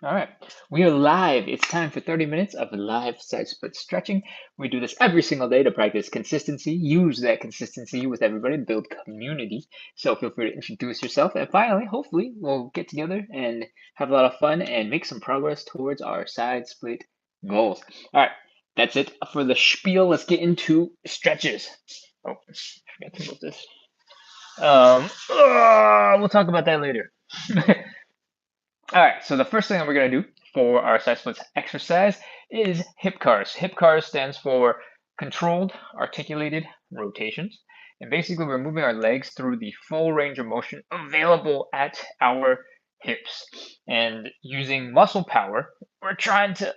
All right, we are live. It's time for 30 minutes of live side split stretching. We do this every single day to practice consistency, use that consistency with everybody, build community. So feel free to introduce yourself. And finally, hopefully, we'll get together and have a lot of fun and make some progress towards our side split goals. All right, that's it for the spiel. Let's get into stretches. Oh, I forgot to move this. We'll talk about that later. All right, so the first thing that we're going to do for our side splits exercise is hip cars. Hip cars stands for controlled articulated rotations. And basically, we're moving our legs through the full range of motion available at our hips. And using muscle power, we're trying to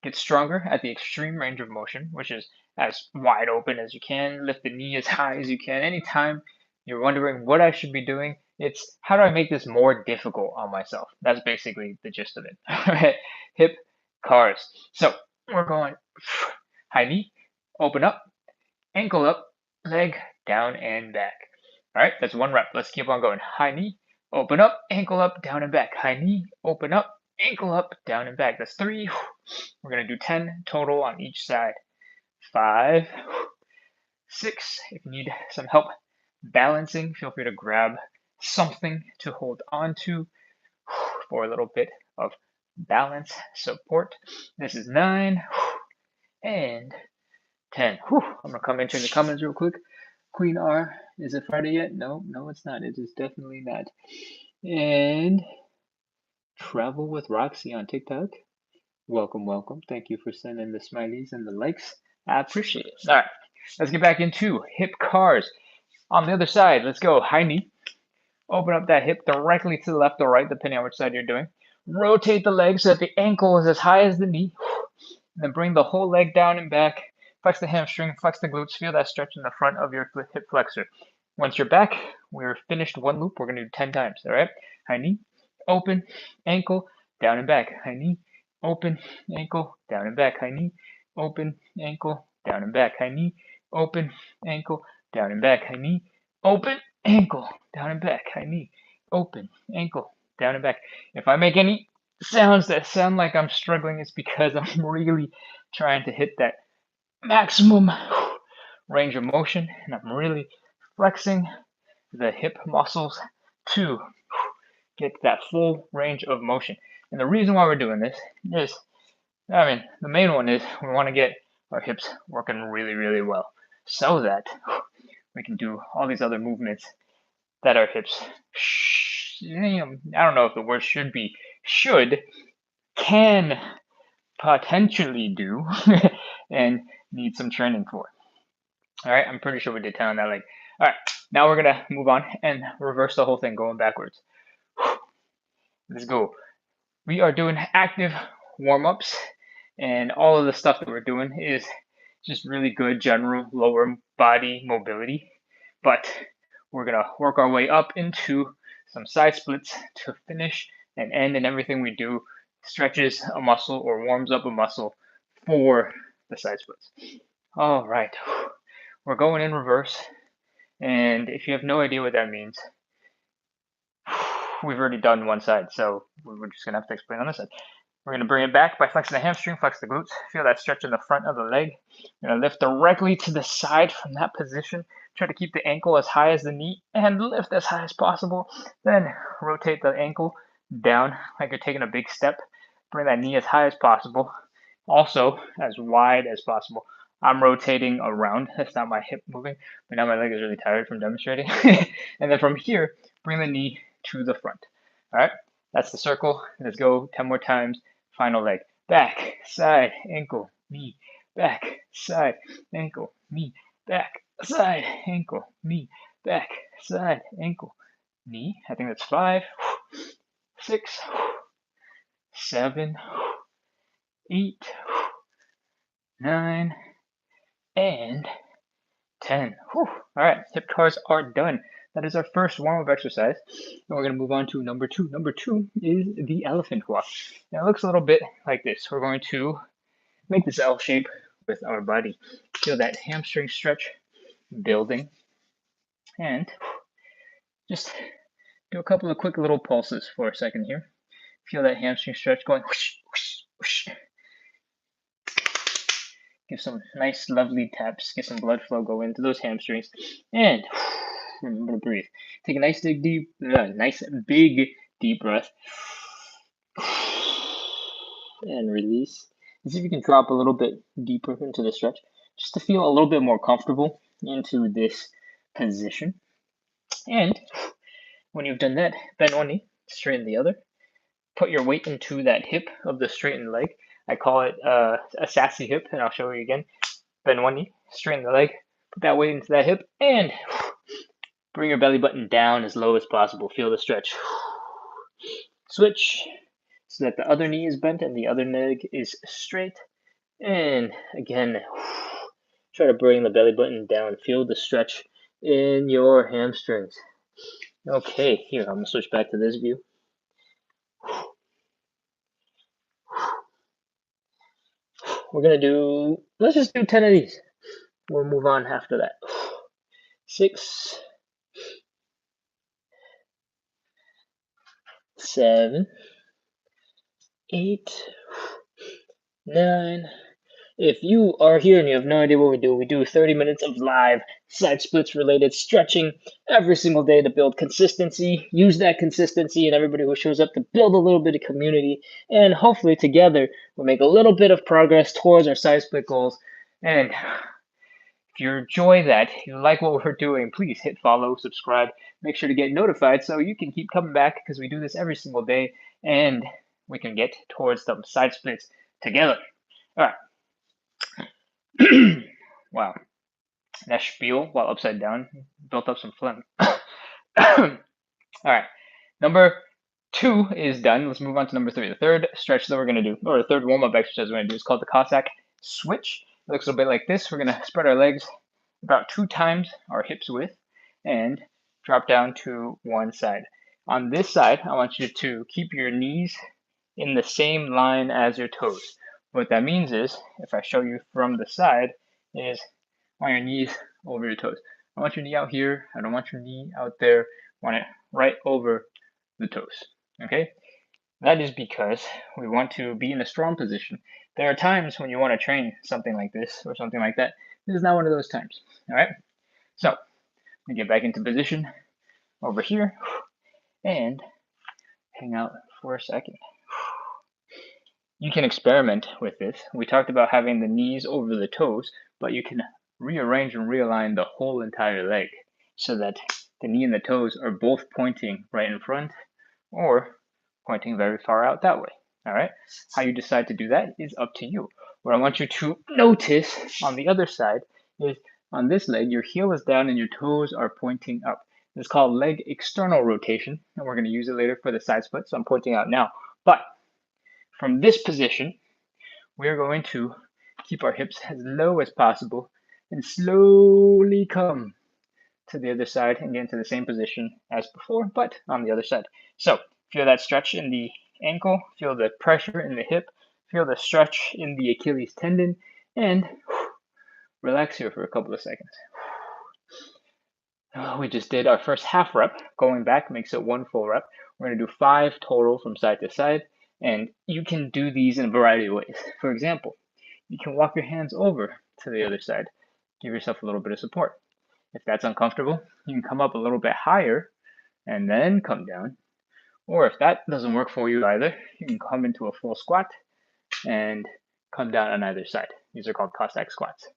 get stronger at the extreme range of motion, which is as wide open as you can. Lift the knee as high as you can. Anytime you're wondering what I should be doing, it's how do I make this more difficult on myself? That's basically the gist of it. All right, hip cars. So we're going high knee, open up, ankle up, leg down and back. All right, that's one rep. Let's keep on going. High knee, open up, ankle up, down and back. High knee, open up, ankle up, down and back. That's 3. We're going to do 10 total on each side. 5, 6. If you need some help balancing, feel free to grab something to hold on to for a little bit of balance support. This is 9 and 10. I'm gonna come into the comments real quick. Queen R, is it Friday yet? No, it's not. It is definitely not. And Travel with Roxy on TikTok. Welcome. Thank you for sending the smileys and the likes. I appreciate it. All right, let's get back into hip cars. On the other side, let's go. High knee. Open up that hip directly to the left or right, depending on which side you're doing. Rotate the leg so that the ankle is as high as the knee. And then bring the whole leg down and back. Flex the hamstring, flex the glutes. Feel that stretch in the front of your hip flexor. Once you're back, we're finished one loop. We're going to do 10 times. All right? High knee, open, ankle, down and back. High knee, open, ankle, down and back. High knee, open, ankle, down and back. High knee, open, ankle, down and back. High knee, open, ankle, down and back. High knee, open, ankle, down and back. If I make any sounds that sound like I'm struggling, it's because I'm really trying to hit that maximum range of motion, and I'm really flexing the hip muscles to get that full range of motion. And the reason why we're doing this is, the main one is we want to get our hips working really, really well so that we can do all these other movements that our hips, I don't know if the word can potentially do and need some training for. All right, I'm pretty sure we did 10 on that leg. All right, now we're gonna move on and reverse the whole thing going backwards. Let's go. We are doing active warm-ups, and all of the stuff that we're doing is just really good general lower body mobility, but we're gonna work our way up into some side splits to finish and end, and everything we do stretches a muscle or warms up a muscle for the side splits. All right, we're going in reverse, and if you have no idea what that means, we've already done one side, so we're just gonna have to explain on this side. We're gonna bring it back by flexing the hamstring, flex the glutes, feel that stretch in the front of the leg. You're gonna lift directly to the side from that position. Try to keep the ankle as high as the knee and lift as high as possible. Then rotate the ankle down like you're taking a big step. Bring that knee as high as possible, also as wide as possible. I'm rotating around. That's not my hip moving, but now my leg is really tired from demonstrating. And then from here, bring the knee to the front. All right, that's the circle. Let's go 10 more times. Final leg. Back, side, ankle, knee, back, side, ankle, knee, back, side, ankle, knee, back, side, ankle, knee. I think that's 5, 6, 7, 8, 9, and 10. All right, hip cars are done. That is our first warm-up exercise. And we're going to move on to number 2. Number 2 is the elephant walk. Now it looks a little bit like this. We're going to make this L shape with our body. Feel that hamstring stretch building. And just do a couple of quick little pulses for a second here. Feel that hamstring stretch going whoosh, whoosh, whoosh. Give some nice, lovely taps. Get some blood flow go into those hamstrings. And remember to breathe. Take a nice big deep breath. And release. And see if you can drop a little bit deeper into the stretch, just to feel a little bit more comfortable into this position. And when you've done that, bend one knee, straighten the other. Put your weight into that hip of the straightened leg. I call it a sassy hip, and I'll show you again. Bend one knee, straighten the leg, put that weight into that hip, and bring your belly button down as low as possible. Feel the stretch. Switch so that the other knee is bent and the other leg is straight. And again, try to bring the belly button down. Feel the stretch in your hamstrings. Okay, here, I'm going to switch back to this view. We're going to do, let's just do 10 of these. We'll move on after that. 6, 7, 8, 9. If you are here and you have no idea what we do 30 minutes of live side splits related stretching every single day to build consistency. Use that consistency and everybody who shows up to build a little bit of community, and hopefully together we'll make a little bit of progress towards our side split goals. And if you enjoy that, you like what we're doing, please hit follow, subscribe, make sure to get notified so you can keep coming back, because we do this every single day and we can get towards some side splits together. All right. Wow, that spiel while upside down built up some phlegm. All right, number 2 is done. Let's move on to number 3. The third stretch that we're going to do, or the third warm-up exercise we're going to do, is called the Cossack Switch. It looks a little bit like this. We're going to spread our legs about 2 times our hips width and drop down to one side. On this side, I want you to keep your knees in the same line as your toes. What that means is, if I show you from the side, is on your knees over your toes. I want your knee out here. I don't want your knee out there. I want it right over the toes. Okay? That is because we want to be in a strong position. There are times when you want to train something like this or something like that. This is not one of those times. All right? So, we get back into position over here and hang out for a second. You can experiment with this. We talked about having the knees over the toes, but you can rearrange and realign the whole entire leg so that the knee and the toes are both pointing right in front or pointing very far out that way. All right? How you decide to do that is up to you. What I want you to notice on the other side is on this leg, your heel is down and your toes are pointing up. It's called leg external rotation, and we're going to use it later for the side split, so I'm pointing out now. But from this position, we're going to keep our hips as low as possible and slowly come to the other side and get into the same position as before, but on the other side. So feel that stretch in the ankle, feel the pressure in the hip, feel the stretch in the Achilles tendon, and relax here for a couple of seconds. We just did our first half rep. Going back makes it 1 full rep. We're going to do 5 total from side to side, and you can do these in a variety of ways. For example, you can walk your hands over to the other side. Give yourself a little bit of support. If that's uncomfortable, you can come up a little bit higher and then come down. Or if that doesn't work for you either, you can come into a full squat and come down on either side. These are called Cossack squats.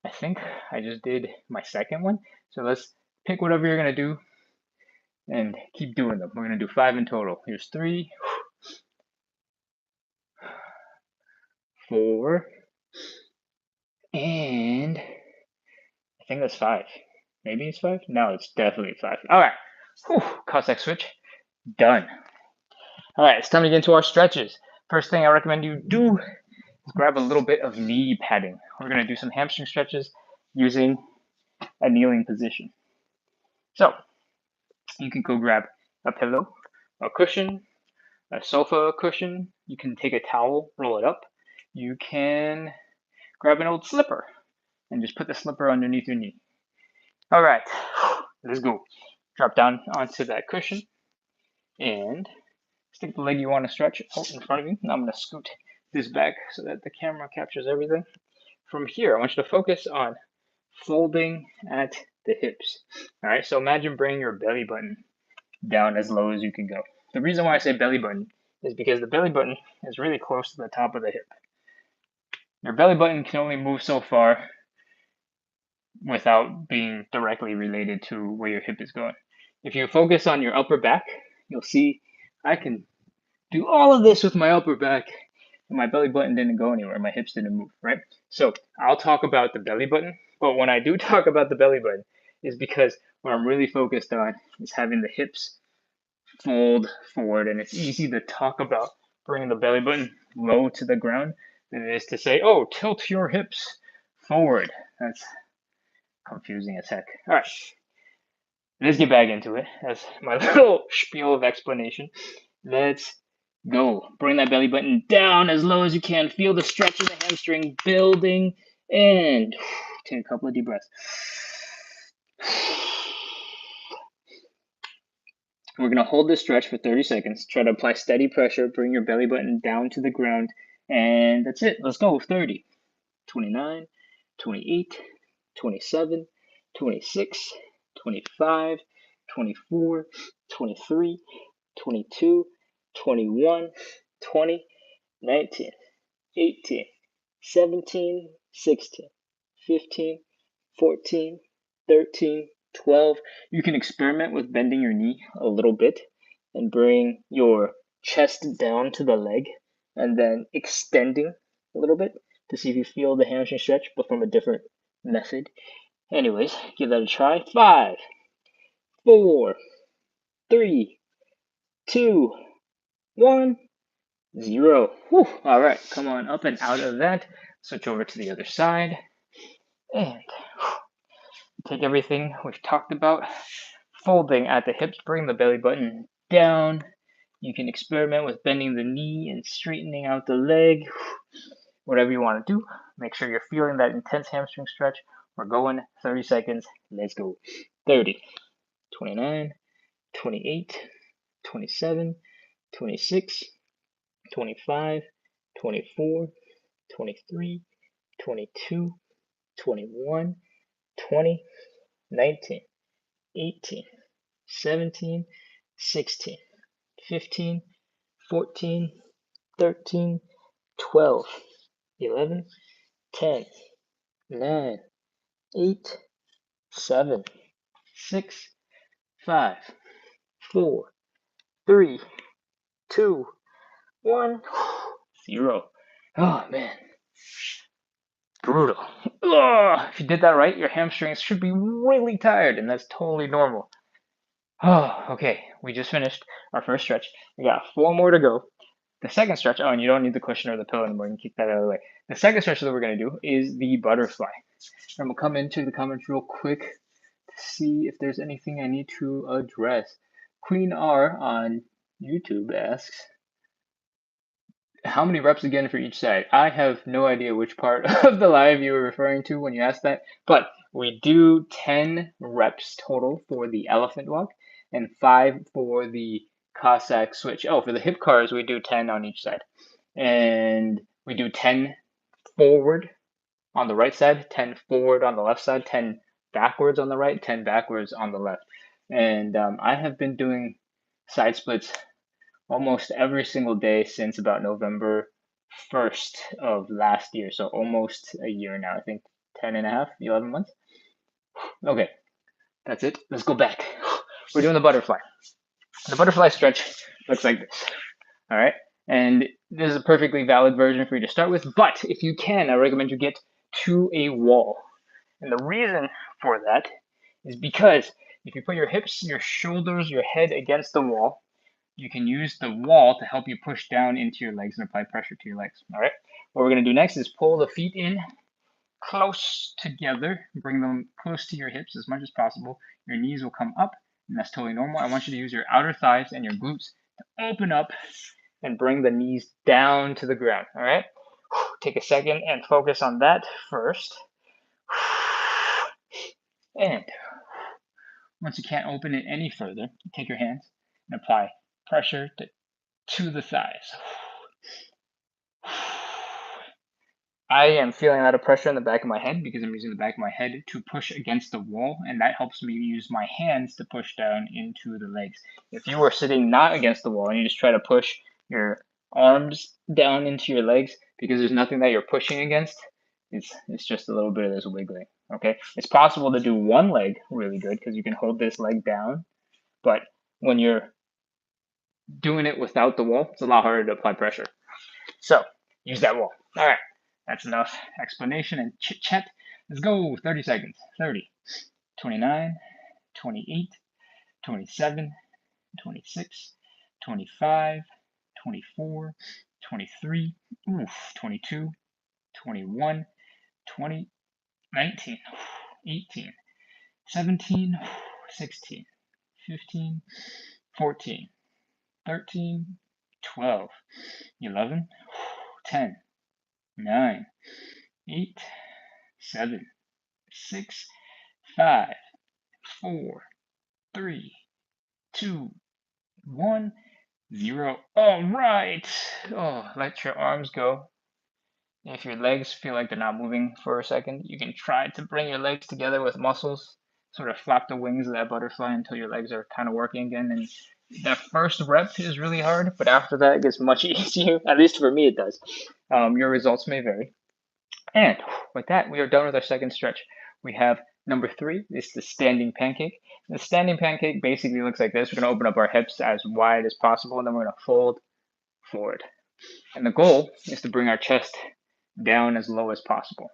I think I just did my second one. So let's pick whatever you're going to do and keep doing them. We're going to do 5 in total. Here's 3, 4, and I think that's 5. Maybe it's 5? No, it's definitely 5. All right. Whew. Cossack switch. Done. All right, it's time to get into our stretches. First thing I recommend you do is grab a little bit of knee padding. We're going to do some hamstring stretches using a kneeling position. So you can go grab a pillow, a cushion, a sofa cushion. You can take a towel, roll it up. You can grab an old slipper and just put the slipper underneath your knee. All right, let's go. Drop down onto that cushion and Stick the leg you want to stretch out in front of you. Now I'm going to scoot this back so that the camera captures everything. From here, I want you to focus on folding at the hips. All right, so imagine bringing your belly button down as low as you can go. The reason why I say belly button is because the belly button is really close to the top of the hip. Your belly button can only move so far without being directly related to where your hip is going. If you focus on your upper back, you'll see I can do all of this with my upper back and my belly button didn't go anywhere. My hips didn't move, right? So I'll talk about the belly button, but when I do talk about the belly button is because what I'm really focused on is having the hips fold forward, and it's easy to talk about bringing the belly button low to the ground than it is to say, oh, tilt your hips forward. That's confusing as heck. All right, let's get back into it. That's my little spiel of explanation. Let's go. Bring that belly button down as low as you can. Feel the stretch of the hamstring building, and take a couple of deep breaths. We're going to hold this stretch for 30 seconds. Try to apply steady pressure. Bring your belly button down to the ground. And that's it. Let's go. 30, 29, 28, 27, 26, 25, 24, 23, 22, 21, 20, 19, 18, 17, 16, 15, 14, 13, 12. You can experiment with bending your knee a little bit and bring your chest down to the leg and then extending a little bit to see if you feel the hamstring stretch, but from a different method. Anyways, give that a try. 5, 4, 3, 2, 1, 0. Whew. All right, come on up and out of that. Switch over to the other side. And take everything we've talked about. Folding at the hips, bring the belly button down. You can experiment with bending the knee and straightening out the leg. Whatever you want to do, make sure you're feeling that intense hamstring stretch. We're going 30 seconds. Let's go. 30, 29, 28, 27, 26, 25, 24, 23, 22, 21, 20, 19, 18, 17, 16, 15, 14, 13, 12, 11, 10, 9, 8, 7, 6, 5, 4, 3, 2, 1, 0. Oh man, brutal. Ugh. If you did that right, your hamstrings should be really tired, and that's totally normal. Oh, okay. We just finished our first stretch. We got 4 more to go. The second stretch, oh, and you don't need the cushion or the pillow anymore. You can keep that out of the way. The second stretch that we're going to do is the butterfly. I'm going to come into the comments real quick to see if there's anything I need to address. Queen R on YouTube asks, how many reps again for each side? I have no idea which part of the live you were referring to when you asked that, but we do 10 reps total for the elephant walk and 5 for the Cossack switch. Oh, for the hip cars, we do 10 on each side. And we do 10 forward on the right side, 10 forward on the left side, 10 backwards on the right, 10 backwards on the left. And I have been doing side splits almost every single day since about November 1st of last year. So almost a year now, I think 10 and a half, 11 months. Okay, that's it. Let's go back. We're doing the butterfly. The butterfly stretch looks like this. All right. And this is a perfectly valid version for you to start with. But if you can, I recommend you get to a wall. And the reason for that is because if you put your hips, your shoulders, your head against the wall, you can use the wall to help you push down into your legs and apply pressure to your legs. All right. What we're going to do next is pull the feet in close together, bring them close to your hips as much as possible. Your knees will come up, and that's totally normal. I want you to use your outer thighs and your glutes to open up and bring the knees down to the ground. All right. Take a second and focus on that first. And once you can't open it any further, take your hands and apply pressure to to the thighs. I am feeling a lot of pressure in the back of my head because I'm using the back of my head to push against the wall, and that helps me use my hands to push down into the legs. If you are sitting not against the wall and you just try to push your arms down into your legs because there's nothing that you're pushing against, it's just a little bit of this wiggling, okay? It's possible to do one leg really good because you can hold this leg down, but when you're doing it without the wall, it's a lot harder to apply pressure. So use that wall. All right, that's enough explanation and chit chat. Let's go. 30 seconds. 30, 29, 28, 27, 26, 25, 24, 23, 22, 21, 20, 19, 18, 17, 16, 15, 14, 13, 12, 11, 10, 9, 8, 7, 6, 5, 4, 3, 2, 1, 0. All right. Oh, let your arms go. If your legs feel like they're not moving for a second, you can try to bring your legs together with muscles. Sort of flap the wings of that butterfly until your legs are kind of working again. And that first rep is really hard, but after that, it gets much easier. At least for me, it does. Your results may vary. And with that, we are done with our second stretch. We have number 3, it's the standing pancake. The standing pancake basically looks like this. We're going to open up our hips as wide as possible, and then we're going to fold forward. And the goal is to bring our chest down as low as possible.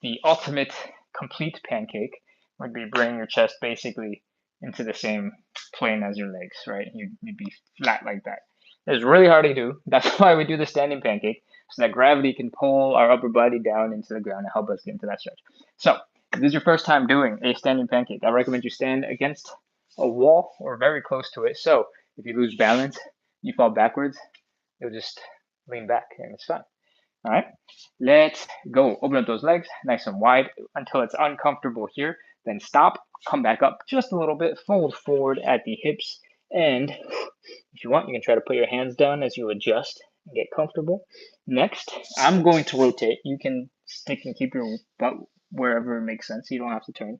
The ultimate complete pancake would be bringing your chest basically into the same plane as your legs, right? You'd be flat like that. It's really hard to do. That's why we do the standing pancake, so that gravity can pull our upper body down into the ground and help us get into that stretch. So, if this is your first time doing a standing pancake, I recommend you stand against a wall or very close to it. So, if you lose balance, you fall backwards, you'll just lean back and it's fine. All right, let's go. Open up those legs nice and wide until it's uncomfortable here. Then stop, come back up just a little bit, fold forward at the hips. And if you want, you can try to put your hands down as you adjust and get comfortable. Next, I'm going to rotate. You can stick and keep your butt wherever it makes sense. You don't have to turn.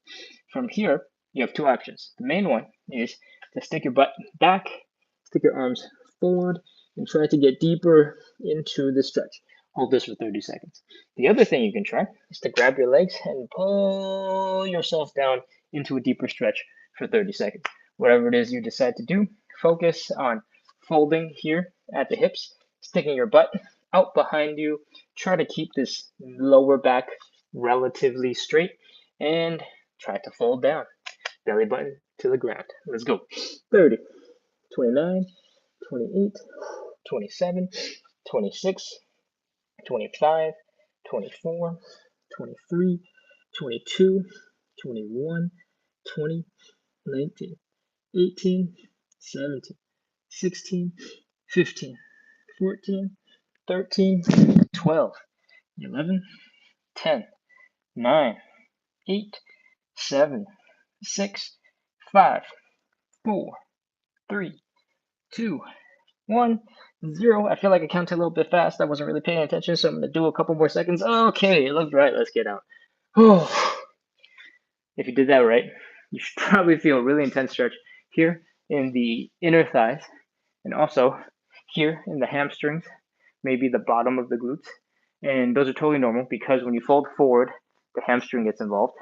From here, you have 2 options. The main one is to stick your butt back, stick your arms forward, and try to get deeper into the stretch. Hold this for 30 seconds. The other thing you can try is to grab your legs and pull yourself down into a deeper stretch for 30 seconds. Whatever it is you decide to do, focus on folding here at the hips, sticking your butt out behind you. Try to keep this lower back relatively straight and try to fold down. Belly button to the ground. Let's go. 30, 29, 28, 27, 26, 25, 24, 23, 22, 21, 20, 19, 18, 17, 16, 15, 14, 13, 12, 11, 10, 9, 8, 7, 6, 5, 4, 3, 2, 1, 0. I feel like I counted a little bit fast. I wasn't really paying attention, so I'm going to do a couple more seconds. Okay, it looked right. Let's get out. If you did that right, you should probably feel a really intense stretch here in the inner thighs and also here in the hamstrings, maybe the bottom of the glutes. And those are totally normal because when you fold forward, the hamstring gets involved.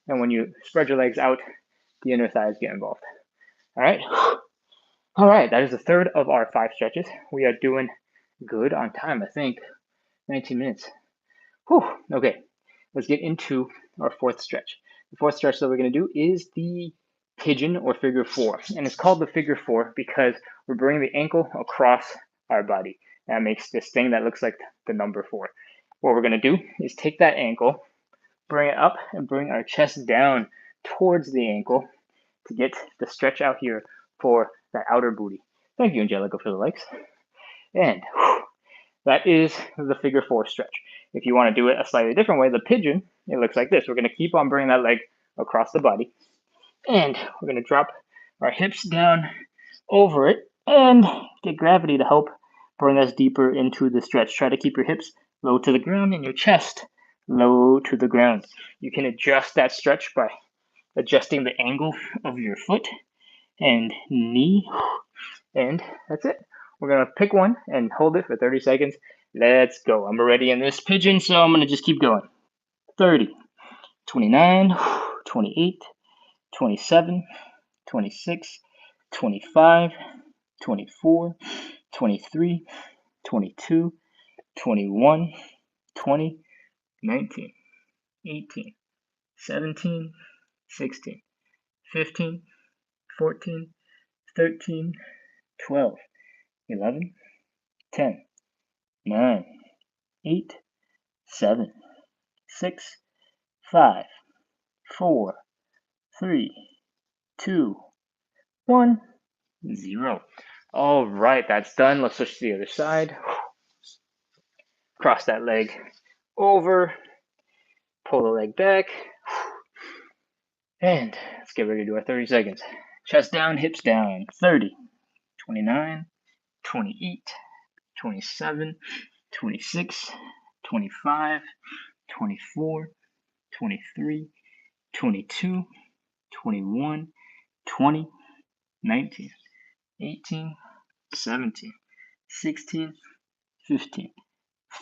And when you spread your legs out, the inner thighs get involved. All right. All right, that is the third of our 5 stretches. We are doing good on time, I think. 19 minutes. Whew. Okay, let's get into our 4th stretch. The 4th stretch that we're going to do is the pigeon or figure 4. And it's called the figure 4 because we're bringing the ankle across our body. That makes this thing that looks like the number 4. What we're going to do is take that ankle, bring it up, and bring our chest down towards the ankle to get the stretch out here for that outer booty. Thank you, Angelica, for the likes. And that is the figure 4 stretch. If you want to do it a slightly different way, the pigeon, it looks like this. We're going to keep on bringing that leg across the body. And we're going to drop our hips down over it and get gravity to help bring us deeper into the stretch. Try to keep your hips low to the ground and your chest low to the ground. You can adjust that stretch by adjusting the angle of your foot and knee, and that's it. We're gonna pick one and hold it for 30 seconds. Let's go. I'm already in this pigeon, so I'm gonna just keep going. 30, 29, 28, 27, 26, 25, 24, 23, 22, 21, 20, 19, 18, 17, 16, 15, 14, 13, 12, 11, 10, 9, 8, 7, 6, 5, 4, 3, 2, 1, 0. All right, that's done. Let's switch to the other side. Cross that leg over, pull the leg back, and let's get ready to do our 30 seconds. Chest down, hips down. 30, 29, 28, 27, 26, 25, 24, 23, 22, 21, 20, 19, 18, 17, 16, 15,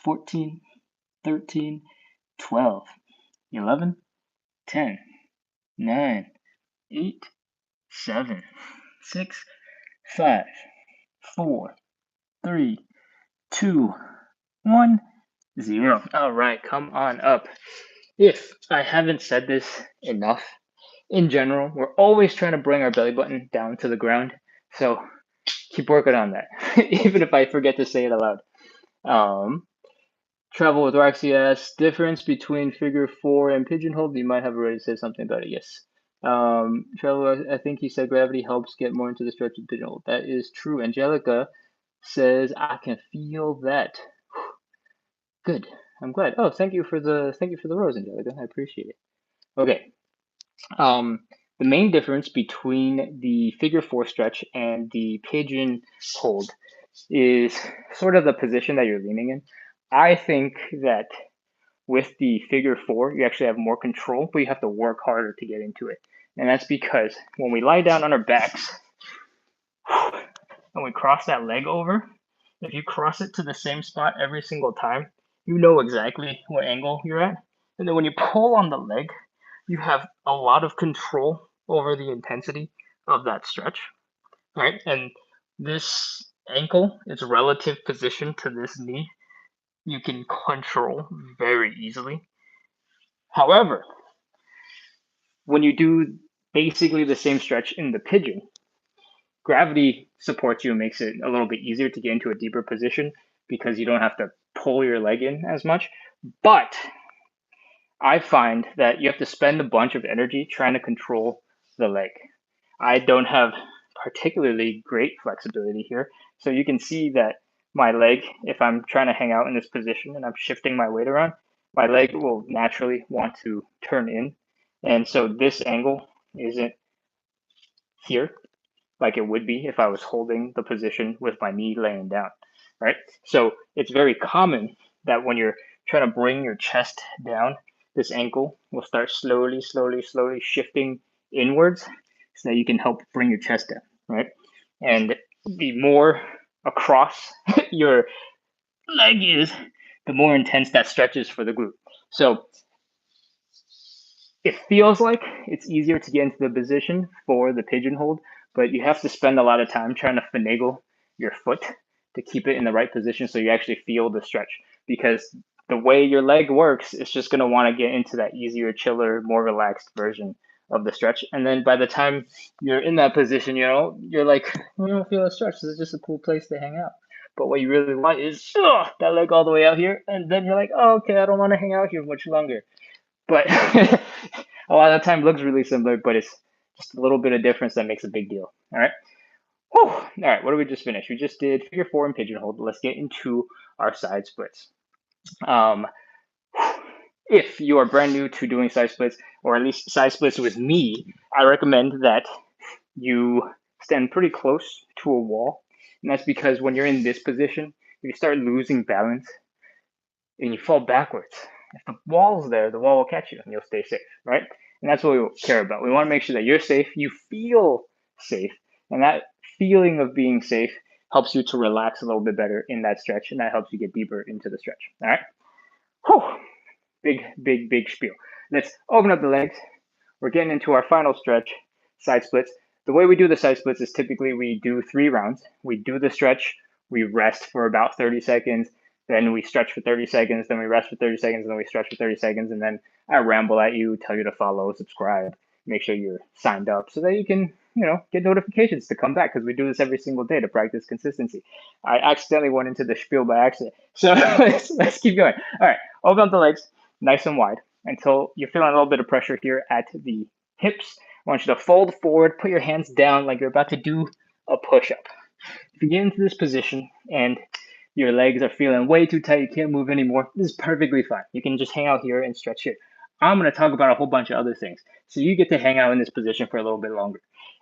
14, 13, 12, 11, 10, 9, 8, 7, 6, 5, 4, 3, 2, 1, 0. All right, come on up. If I haven't said this enough, in general, we're always trying to bring our belly button down to the ground. So keep working on that, even if I forget to say it aloud. Travel with Roxy asks, difference between figure 4 and pigeonhole. You might have already said something about it. Yes. Travel, I think he said gravity helps get more into the stretch of pigeonhole. That is true. Angelica says, I can feel that. Good. I'm glad. Oh, thank you for the rose, Angelica. I appreciate it. Okay. The main difference between the figure 4 stretch and the pigeon hold is sort of the position that you're leaning in. I think that with the figure 4, you actually have more control, but you have to work harder to get into it. And that's because when we lie down on our backs and we cross that leg over, if you cross it to the same spot every single time, you know exactly what angle you're at. And then when you pull on the leg, you have a lot of control over the intensity of that stretch, right? And this ankle is relative position to this knee. You can control very easily. However, when you do basically the same stretch in the pigeon, gravity supports you and makes it a little bit easier to get into a deeper position because you don't have to pull your leg in as much. But I find that you have to spend a bunch of energy trying to control the leg. I don't have particularly great flexibility here. So you can see that my leg, if I'm trying to hang out in this position and I'm shifting my weight around, my leg will naturally want to turn in. And so this angle isn't here like it would be if I was holding the position with my knee laying down, right? So it's very common that when you're trying to bring your chest down, this ankle will start slowly shifting inwards so that you can help bring your chest down, right? And the more across your leg is, the more intense that stretch is for the glute. So it feels like it's easier to get into the position for the pigeon hold, but you have to spend a lot of time trying to finagle your foot to keep it in the right position so you actually feel the stretch. Because the way your leg works, it's just going to want to get into that easier, chiller, more relaxed version of the stretch. And then by the time you're in that position, you're like, I don't feel a stretch. This is just a cool place to hang out. But what you really want is that leg all the way out here. And then you're like, oh, okay, I don't want to hang out here much longer. But a lot of the time looks really similar, but it's just a little bit of difference that makes a big deal. All right. Whew. All right. What did we just finish? We just did figure 4 and pigeonhole. Let's get into our side splits. If you are brand new to doing side splits, or at least side splits with me, I recommend that you stand pretty close to a wall. And that's because when you're in this position, if you start losing balance and you fall backwards, if the wall's there, the wall will catch you and you'll stay safe, right? And that's what we care about. We want to make sure that you're safe, you feel safe, and that feeling of being safe helps you to relax a little bit better in that stretch, and that helps you get deeper into the stretch. All right? Whew. Big spiel. Let's open up the legs. We're getting into our final stretch, side splits. The way we do the side splits is typically we do 3 rounds. We do the stretch, we rest for about 30 seconds, then we stretch for 30 seconds, then we rest for 30 seconds, and then we stretch for 30 seconds, and then I ramble at you, tell you to follow, subscribe, make sure you're signed up so that you can, get notifications to come back, because we do this every single day to practice consistency. I accidentally went into the spiel by accident. So let's keep going. All right, open up the legs nice and wide until you're feeling a little bit of pressure here at the hips. I want you to fold forward, put your hands down like you're about to do a push-up. If you get into this position and your legs are feeling way too tight, you can't move anymore, this is perfectly fine. You can just hang out here and stretch here. I'm going to talk about a whole bunch of other things, so you get to hang out in this position for a little bit longer.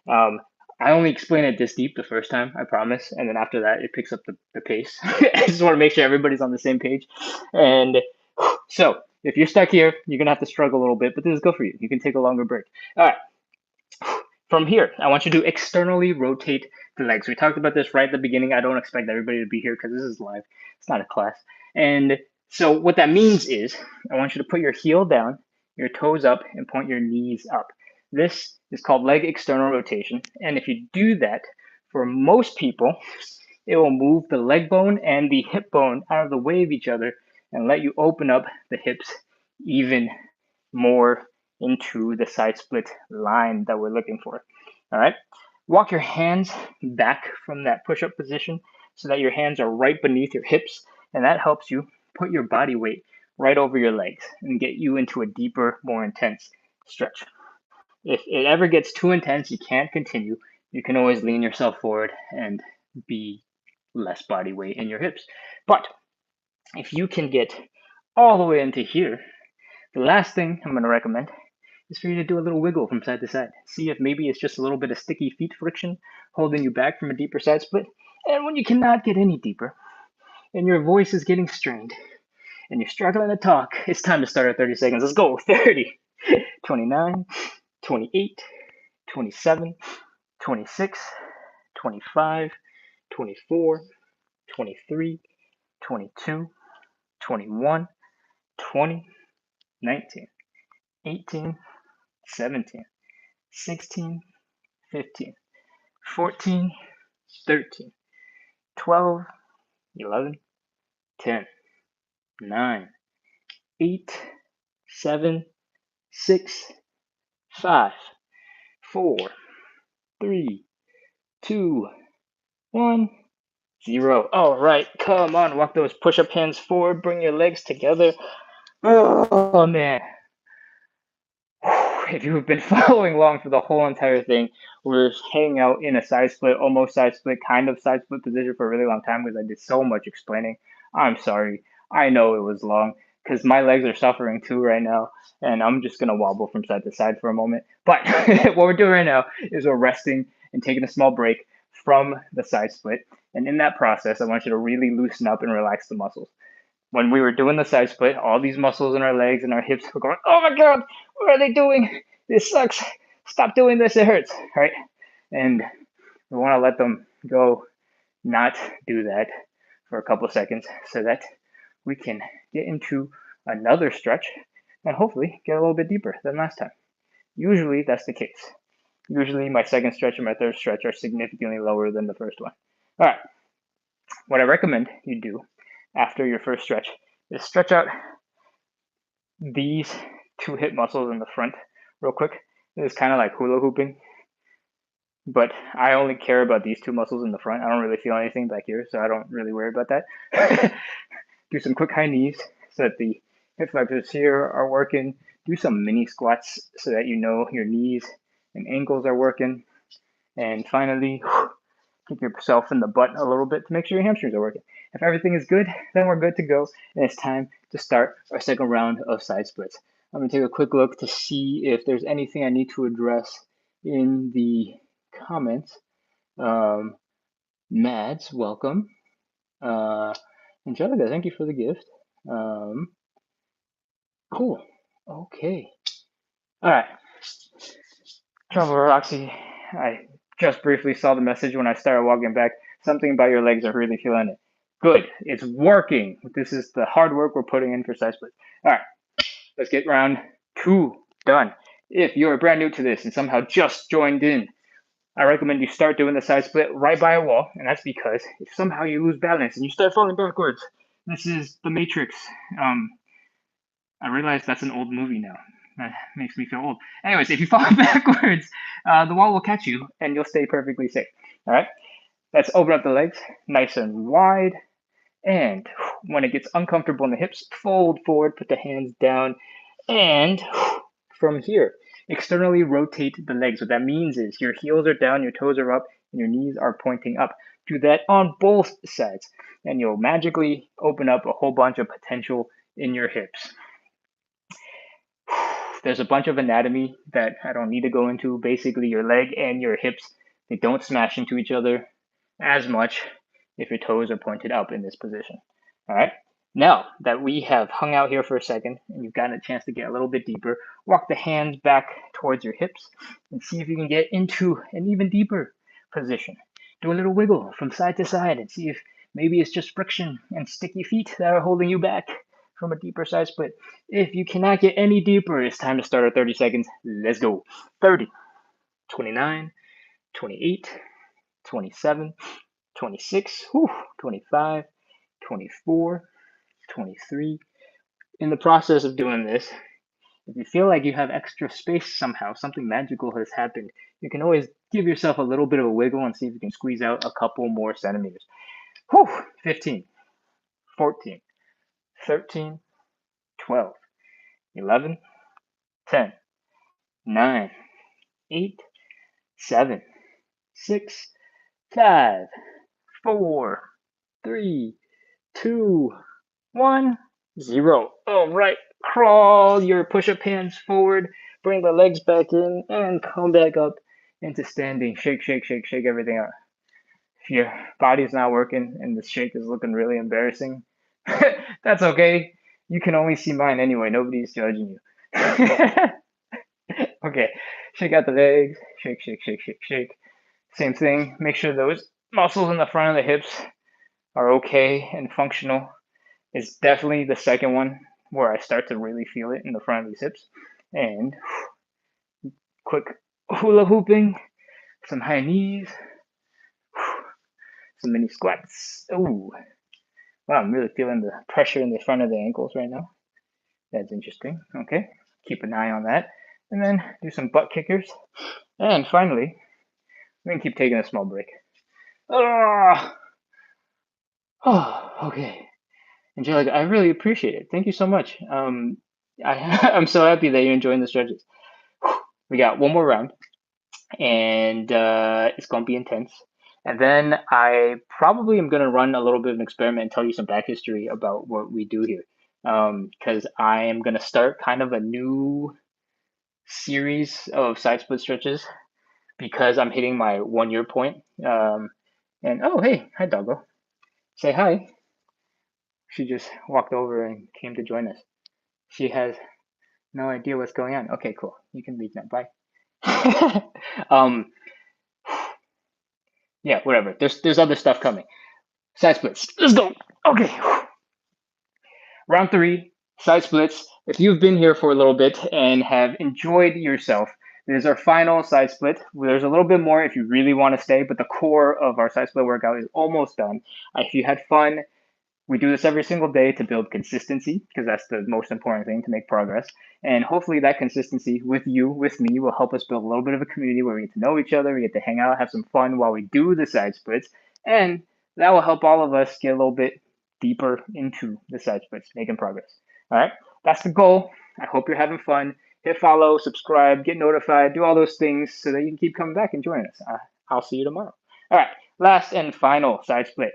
I only explain it this deep the first time, I promise, and then after that, it picks up the pace. I just want to make sure everybody's on the same page. And so, if you're stuck here, you're going to have to struggle a little bit, but this is good for you. You can take a longer break. All right. From here, I want you to externally rotate the legs. We talked about this right at the beginning. I don't expect everybody to be here because this is live. It's not a class. And so what that means is I want you to put your heel down, your toes up, and point your knees up. This is called leg external rotation. And if you do that, for most people, it will move the leg bone and the hip bone out of the way of each other and let you open up the hips even more into the side split line that we're looking for. All right. Walk your hands back from that push-up position so that your hands are right beneath your hips, and that helps you put your body weight right over your legs and get you into a deeper, more intense stretch. If it ever gets too intense, you can't continue, you can always lean yourself forward and be less body weight in your hips. But if you can get all the way into here, the last thing I'm going to recommend is for you to do a little wiggle from side to side. See if maybe it's just a little bit of sticky feet friction holding you back from a deeper side split. And when you cannot get any deeper and your voice is getting strained and you're struggling to talk, it's time to start at 30 seconds. Let's go. 30, 29, 28, 27, 26, 25, 24, 23, 22, 21, 20, 19, 18, 17, 16, 15, 14, 13, 12, 11, 10, 9, 8, 7, 6, 5, 4, 3, 2, 1, 0. All right, come on, walk those push-up hands forward, bring your legs together. Oh, man. If you've been following along for the whole entire thing, we're hanging out in a side split, almost side split, kind of side split position for a really long time because I did so much explaining. I'm sorry. I know it was long because my legs are suffering too right now, and I'm just going to wobble from side to side for a moment. But what we're doing right now is we're resting and taking a small break from the side split. And in that process, I want you to really loosen up and relax the muscles. When we were doing the side split, all these muscles in our legs and our hips were going, oh my God, what are they doing? This sucks. Stop doing this, it hurts, right? And we want to let them go, not do that for a couple seconds so that we can get into another stretch and hopefully get a little bit deeper than last time. Usually that's the case. Usually my second stretch and my third stretch are significantly lower than the first one. All right, what I recommend you do after your first stretch is stretch out these two hip muscles in the front real quick. It's kind of like hula hooping, but I only care about these two muscles in the front. I don't really feel anything back here, so I don't really worry about that. Do some quick high knees so that the hip flexors here are working. Do some mini squats so that you know your knees and ankles are working. And finally, kick yourself in the butt a little bit to make sure your hamstrings are working. If everything is good, then we're good to go, and it's time to start our second round of side splits. I'm going to take a quick look to see if there's anything I need to address in the comments. Mads, welcome. Angelica, thank you for the gift. Cool. Okay. All right. Trouble Roxy, I just briefly saw the message when I started walking back. Something about your legs are really feeling it. Good. It's working. This is the hard work we're putting in for side splits. All right. Let's get round 2 done. If you're brand new to this and somehow just joined in, I recommend you start doing the side split right by a wall, and that's because if somehow you lose balance and you start falling backwards, this is the Matrix. I realize that's an old movie now. That makes me feel old. Anyways, if you fall backwards, the wall will catch you and you'll stay perfectly safe. All right, let's open up the legs nice and wide. And when it gets uncomfortable in the hips, fold forward, put the hands down, and from here, externally rotate the legs. What that means is your heels are down, your toes are up, and your knees are pointing up. Do that on both sides, and you'll magically open up a whole bunch of potential in your hips. There's a bunch of anatomy that I don't need to go into. Basically, your leg and your hips, they don't smash into each other as much if your toes are pointed up in this position. All right. Now that we have hung out here for a second and you've gotten a chance to get a little bit deeper, walk the hands back towards your hips and see if you can get into an even deeper position. Do a little wiggle from side to side and see if maybe it's just friction and sticky feet that are holding you back from a deeper side split. If you cannot get any deeper, it's time to start our 30 seconds. Let's go. 30, 29, 28, 27, 26, 25, 24, 23. In the process of doing this, if you feel like you have extra space somehow, something magical has happened, you can always give yourself a little bit of a wiggle and see if you can squeeze out a couple more centimeters. 15, 14, 13, 12, 11, 10, 9, 8, 7, 6, 5, 4, 3, 2, 1, 0. All right, crawl your push-up hands forward, bring the legs back in, and come back up into standing. Shake, shake, shake, shake everything out. If your body's not working and the shake is looking really embarrassing, that's okay. You can only see mine anyway. Nobody's judging you. Okay, shake out the legs. Shake, shake, shake, shake, shake. Same thing. Make sure those muscles in the front of the hips are okay and functional. It's definitely the second one where I start to really feel it in the front of these hips. And quick hula hooping, some high knees, some mini squats. Ooh, wow, I'm really feeling the pressure in the front of the ankles right now. That's interesting. Okay, keep an eye on that. And then do some butt kickers. And finally, we're gonna keep taking a small break. Oh, okay. Angelica, I really appreciate it. Thank you so much. I'm so happy that you're enjoying the stretches. We got one more round, and it's going to be intense. And then I probably am going to run a little bit of an experiment and tell you some back history about what we do here. Because I am going to start kind of a new series of side split stretches because I'm hitting my 1 year point. And oh, hey, hi, Doggo. Say hi. She just walked over and came to join us. She has no idea what's going on. Okay, cool. You can leave now. Bye. Yeah, whatever. There's other stuff coming. Side splits. Let's go. Okay. Round 3, side splits. If you've been here for a little bit and have enjoyed yourself, this is our final side split. There's a little bit more if you really want to stay, but the core of our side split workout is almost done. If you had fun, we do this every single day to build consistency because that's the most important thing to make progress. And hopefully that consistency with you, with me, will help us build a little bit of a community where we get to know each other, we get to hang out, have some fun while we do the side splits. And that will help all of us get a little bit deeper into the side splits, making progress. All right, that's the goal. I hope you're having fun. Hit follow, subscribe, get notified, do all those things so that you can keep coming back and joining us. I'll see you tomorrow. All right, last and final side split.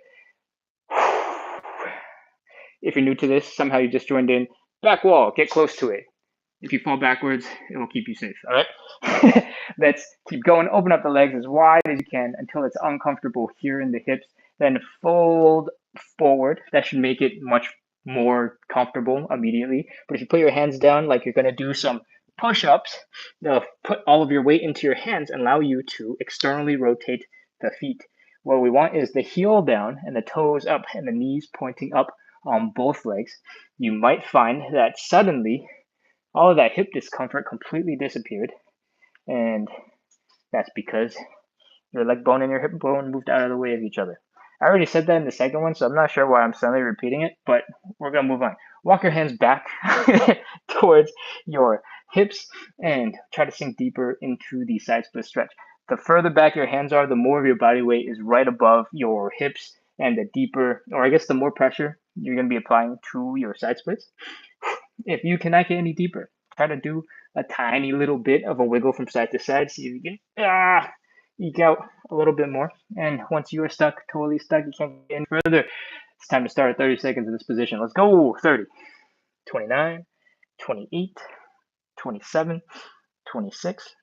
If you're new to this, somehow you just joined in, back wall, get close to it. If you fall backwards, it will keep you safe, all right? Let's keep going. Open up the legs as wide as you can until it's uncomfortable here in the hips. Then fold forward. That should make it much more comfortable immediately. But if you put your hands down like you're going to do some push-ups, they'll put all of your weight into your hands and allow you to externally rotate the feet. What we want is the heel down and the toes up and the knees pointing up on both legs. You might find that suddenly all of that hip discomfort completely disappeared, and that's because your leg bone and your hip bone moved out of the way of each other. I already said that in the second one, so I'm not sure why I'm suddenly repeating it, but we're going to move on. Walk your hands back towards your hips and try to sink deeper into the side split stretch. The further back your hands are, the more of your body weight is right above your hips, and the deeper, or I guess the more pressure you're going to be applying to your side splits. If you cannot get any deeper, try to do a tiny little bit of a wiggle from side to side. See if you can eke out a little bit more. And once you are stuck, totally stuck, you can't get any further, it's time to start 30 seconds in this position. Let's go. 30, 29, 28, 27, 26,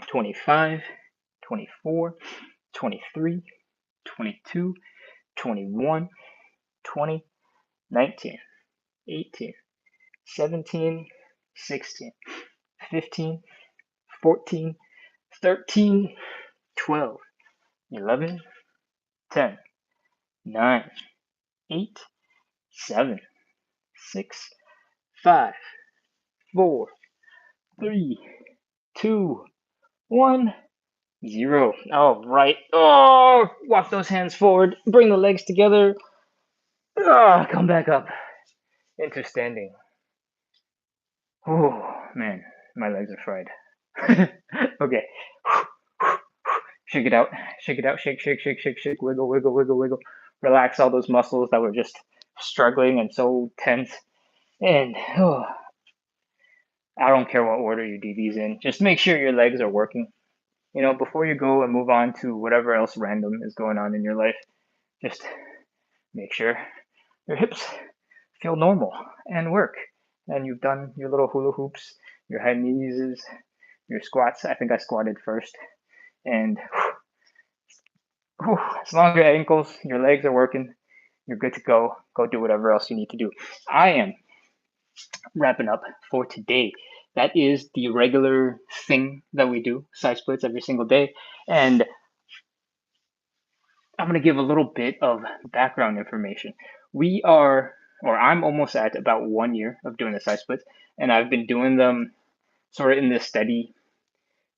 25, 24, 23, 22, 21, 20, 19, 18, 17, 16, 15, 14, 13, 12, 11, 10, 9, 8, 7, 6, 5, 4, 3, 2, 1, 0. All right. Oh, walk those hands forward. Bring the legs together. Come back up into standing. Oh, man, my legs are fried. Okay. Shake it out. Shake it out. Shake, shake, shake, shake, shake. Wiggle, wiggle, wiggle, wiggle. Relax all those muscles that were just struggling and so tense. And I don't care what order you do these in. Just make sure your legs are working. You know, before you go and move on to whatever else random is going on in your life, just make sure your hips feel normal and work. And you've done your little hula hoops, your high knees, your squats. I think I squatted first. And as long as your ankles, your legs are working, you're good to go. Go do whatever else you need to do. I am wrapping up for today. That is the regular thing that we do, side splits every single day. And I'm going to give a little bit of background information. I'm almost at about 1 year of doing the side splits, and I've been doing them sort of in this steady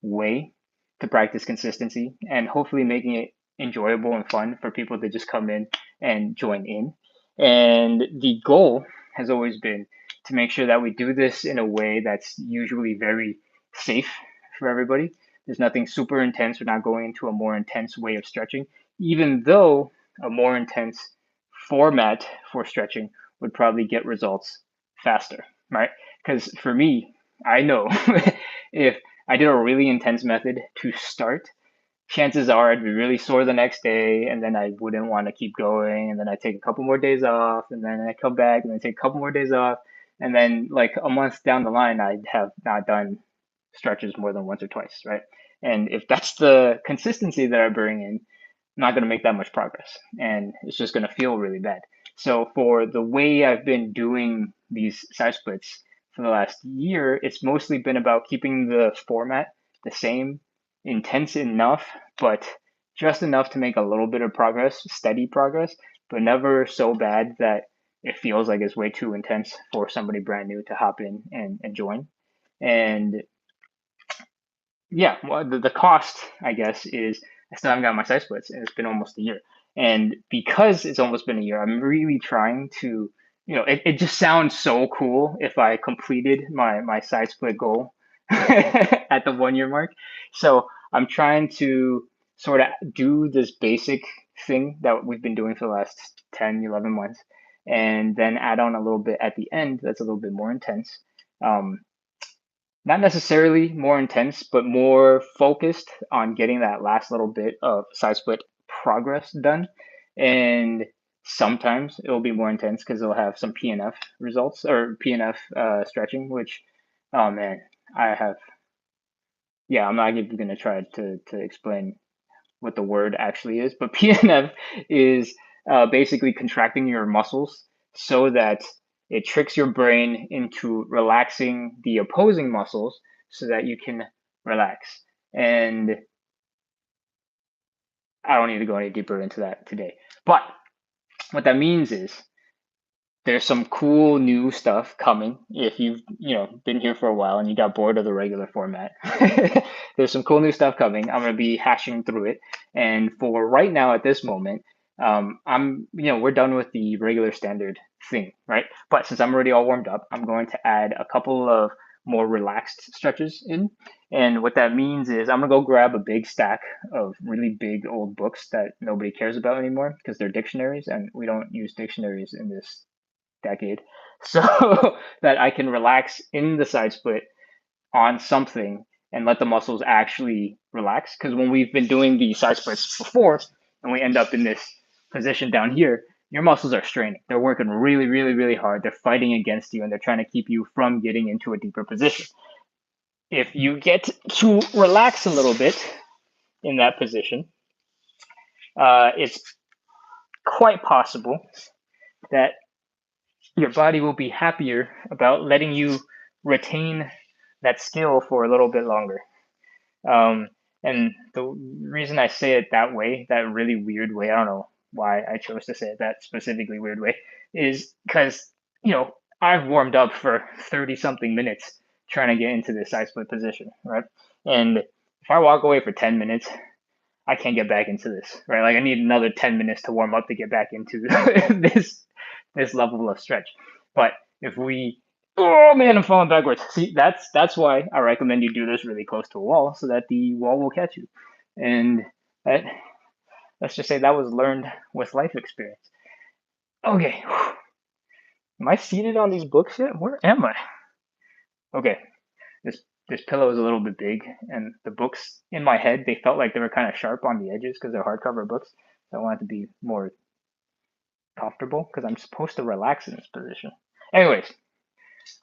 way to practice consistency and hopefully making it enjoyable and fun for people to just come in and join in. And the goal has always been to make sure that we do this in a way that's usually very safe for everybody. There's nothing super intense. We're not going into a more intense way of stretching, even though a more intense format for stretching would probably get results faster, right? Because for me, I know if I did a really intense method to start, chances are I'd be really sore the next day, and then I wouldn't want to keep going, and then I take a couple more days off, and then I come back, and then take a couple more days off, and then like a month down the line, I'd have not done stretches more than once or twice, right? And if that's the consistency that I bring in, I'm not going to make that much progress, and it's just going to feel really bad. So for the way I've been doing these side splits for the last year, it's mostly been about keeping the format the same, intense enough, but just enough to make a little bit of progress, steady progress, but never so bad that it feels like it's way too intense for somebody brand new to hop in and join. And yeah, well, the cost, I guess, is I still haven't got my side splits, and it's been almost a year. And because it's almost been a year, I'm really trying to, it just sounds so cool if I completed my side split goal at the 1 year mark. So I'm trying to sort of do this basic thing that we've been doing for the last 10, 11 months, and then add on a little bit at the end that's a little bit more intense. Not necessarily more intense, but more focused on getting that last little bit of side split progress done. And sometimes it will be more intense because it'll have some PNF results or PNF stretching, which, oh man, I'm not even going to try to explain what the word actually is, but PNF is basically contracting your muscles so that it tricks your brain into relaxing the opposing muscles so that you can relax. And I don't need to go any deeper into that today. But what that means is there's some cool new stuff coming. If you've been here for a while and you got bored of the regular format, there's some cool new stuff coming. I'm gonna be hashing through it. And for right now, at this moment, we're done with the regular standard thing, right? But since I'm already all warmed up, I'm going to add a couple of more relaxed stretches in. And what that means is I'm gonna go grab a big stack of really big old books that nobody cares about anymore because they're dictionaries, and we don't use dictionaries in this decade, so that I can relax in the side split on something and let the muscles actually relax. Because when we've been doing the side splits before and we end up in this position down here, your muscles are straining. They're working really, really, really hard. They're fighting against you and they're trying to keep you from getting into a deeper position. If you get to relax a little bit in that position, it's quite possible that your body will be happier about letting you retain that skill for a little bit longer. And the reason I say it that way, that really weird way, I don't know why I chose to say it that specifically weird way, is because, I've warmed up for 30 something minutes trying to get into this side split position, right? And if I walk away for 10 minutes, I can't get back into this, right? Like I need another 10 minutes to warm up to get back into this level of stretch. But if we, oh man, I'm falling backwards. See, that's why I recommend you do this really close to a wall so that the wall will catch you. And that, let's just say that was learned with life experience. Okay, am I seated on these books yet? Where am I? Okay, this pillow is a little bit big, and the books in my head, they felt like they were kind of sharp on the edges because they're hardcover books. So I wanted to be more comfortable because I'm supposed to relax in this position. Anyways,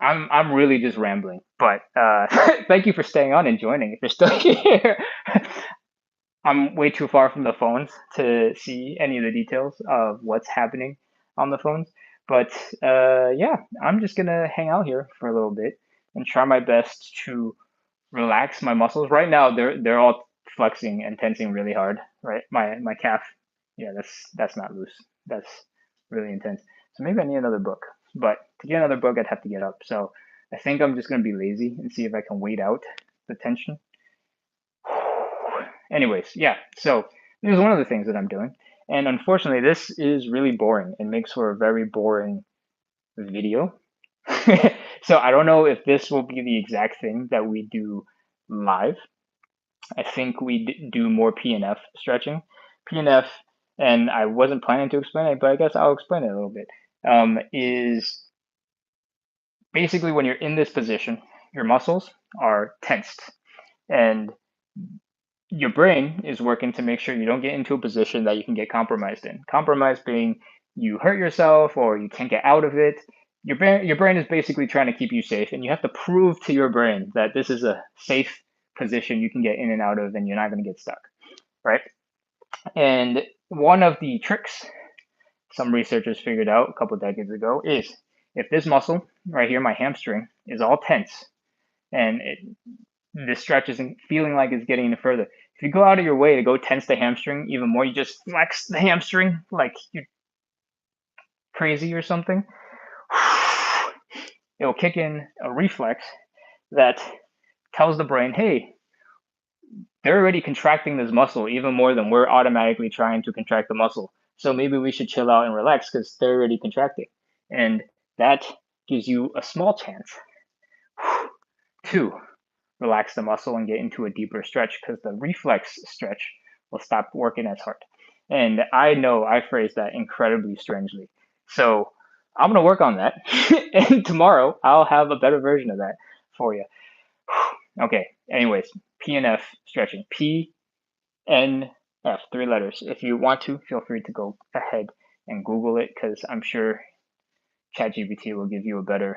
I'm really just rambling, but thank you for staying on and joining. If you're still here, I'm way too far from the phones to see any of the details of what's happening on the phones. But yeah, I'm just gonna hang out here for a little bit and try my best to relax my muscles. Right now, they're all flexing and tensing really hard. Right, my calf, yeah, that's not loose. That's really intense. So maybe I need another book. But to get another book, I'd have to get up. So I think I'm just gonna be lazy and see if I can wait out the tension. Anyways, yeah. So this is one of the things that I'm doing, and unfortunately, this is really boring. It makes for a very boring video. So I don't know if this will be the exact thing that we do live. I think we do more PNF stretching. PNF, and I wasn't planning to explain it, but I guess I'll explain it a little bit. Is basically when you're in this position, your muscles are tensed, and your brain is working to make sure you don't get into a position that you can get compromised in. Compromise being you hurt yourself or you can't get out of it. Your brain is basically trying to keep you safe, and you have to prove to your brain that this is a safe position you can get in and out of, and you're not going to get stuck, right? And one of the tricks some researchers figured out a couple of decades ago is if this muscle right here, my hamstring, is all tense, and this stretch isn't feeling like it's getting any further. If you go out of your way to go tense the hamstring even more, you just flex the hamstring like you're crazy or something, it'll kick in a reflex that tells the brain, hey, they're already contracting this muscle even more than we're automatically trying to contract the muscle. So maybe we should chill out and relax because they're already contracting. And that gives you a small chance to relax the muscle and get into a deeper stretch because the reflex stretch will stop working as hard. And I know I phrased that incredibly strangely. So I'm going to work on that. And tomorrow I'll have a better version of that for you. Okay, anyways, PNF stretching. PNF, 3 letters. If you want to, feel free to go ahead and Google it because I'm sure ChatGPT will give you a better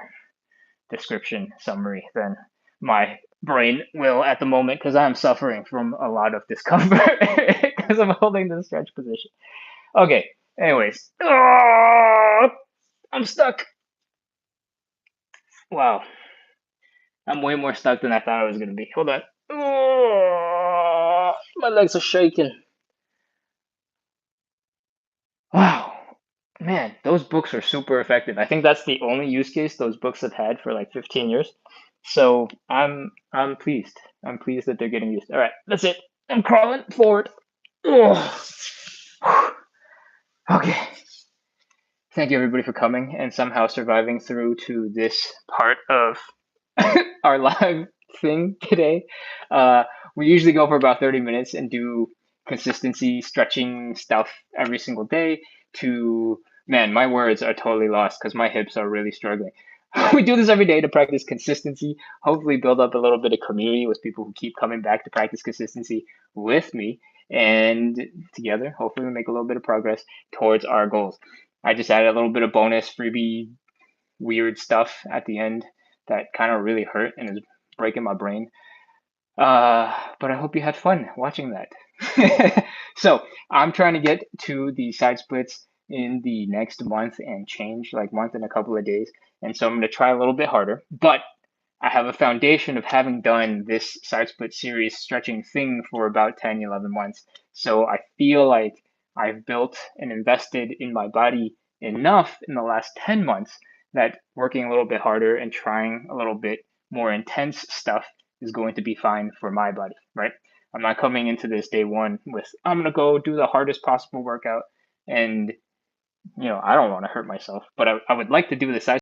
description summary than my brain will at the moment because I'm suffering from a lot of discomfort because I'm holding the stretch position. Okay, Anyways, oh, I'm stuck. Wow, I'm way more stuck than I thought I was gonna be. Hold on. Oh, my legs are shaking. Wow, man, those books are super effective. I think that's the only use case those books have had for like 15 years. So I'm pleased. I'm pleased that they're getting used. All right, that's it. I'm crawling forward. Oh, okay. Thank you everybody for coming and somehow surviving through to this part of our live thing today. Uh, we usually go for about 30 minutes and do consistency stretching stuff every single day to, man, my words are totally lost because my hips are really struggling. We do this every day to practice consistency, hopefully build up a little bit of community with people who keep coming back to practice consistency with me. And together, hopefully we make a little bit of progress towards our goals. I just added a little bit of bonus freebie weird stuff at the end that kind of really hurt and is breaking my brain. But I hope you had fun watching that. So I'm trying to get to the side splits in the next month and change, like month and a couple of days. And so I'm going to try a little bit harder, but I have a foundation of having done this side split series stretching thing for about 10, 11 months. So I feel like I've built and invested in my body enough in the last 10 months that working a little bit harder and trying a little bit more intense stuff is going to be fine for my body, right? I'm not coming into this day one with, I'm going to go do the hardest possible workout. And, I don't want to hurt myself, but I would like to do the side